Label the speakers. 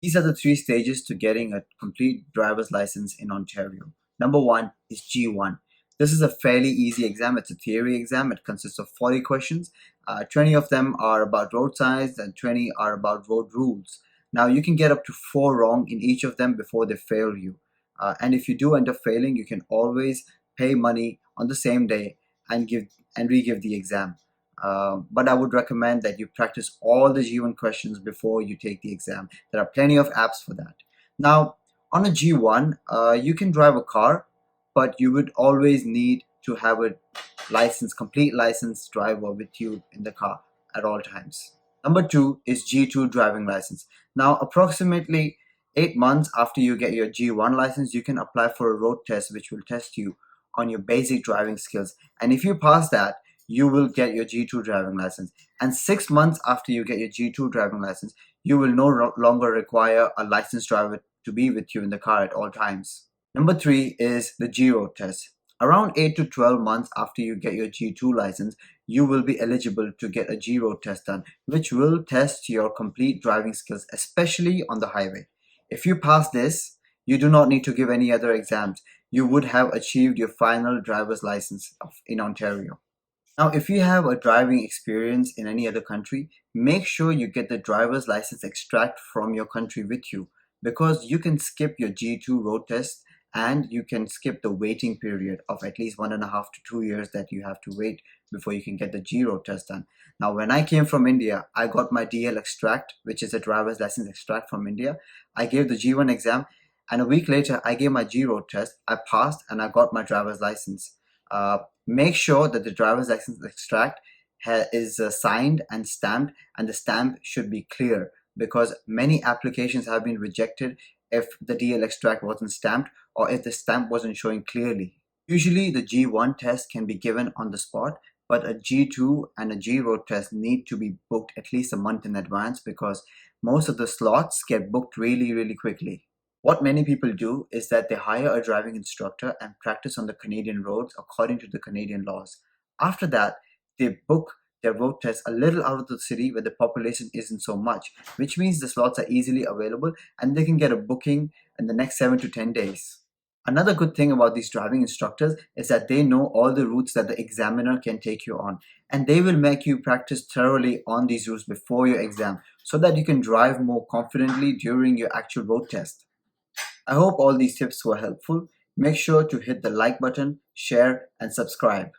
Speaker 1: These are the three stages to getting a complete driver's license in Ontario. Number one is G1. This is a fairly easy exam. It's a theory exam. It consists of 40 questions. 20 of them are about road signs and 20 are about road rules. Now, you can get up to 4 wrong in each of them before they fail you. And if you do end up failing, you can always pay money on the same day and give and re-give the exam. But I would recommend that you practice all the G1 questions before you take the exam. There are plenty of apps for that. Now, on a G1, you can drive a car, but you would always need to have a complete licensed driver with you in the car at all times. Number two is G2 driving license. Now, approximately 8 months after you get your G1 license, you can apply for a road test which will test you on your basic driving skills. And if you pass that, you will get your G2 driving license. And 6 months after you get your G2 driving license, you will no longer require a licensed driver to be with you in the car at all times. Number three is the G road test. Around 8 to 12 months after you get your G2 license, you will be eligible to get a G road test done, which will test your complete driving skills, especially on the highway. If you pass this, you do not need to give any other exams. You would have achieved your final driver's license in Ontario. Now, if you have a driving experience in any other country, make sure you get the driver's license extract from your country with you, because you can skip your G2 road test and you can skip the waiting period of at least 1.5 to 2 years that you have to wait before you can get the G road test done. Now, when I came from India, I got my DL extract, which is a driver's license extract from India. I gave the G1 exam, and a week later, I gave my G road test. I passed and I got my driver's license. Make sure that the driver's license extract is signed and stamped, and the stamp should be clear, because many applications have been rejected if the DL extract wasn't stamped or if the stamp wasn't showing clearly. Usually the G1 test can be given on the spot, but a G2 and a G road test need to be booked at least a month in advance, because most of the slots get booked really, really quickly. What many people do is that they hire a driving instructor and practice on the Canadian roads according to the Canadian laws. After that, they book their road test a little out of the city where the population isn't so much, which means the slots are easily available and they can get a booking in the next 7 to 10 days. Another good thing about these driving instructors is that they know all the routes that the examiner can take you on, and they will make you practice thoroughly on these routes before your exam so that you can drive more confidently during your actual road test. I hope all these tips were helpful. Make sure to hit the like button, share, and subscribe.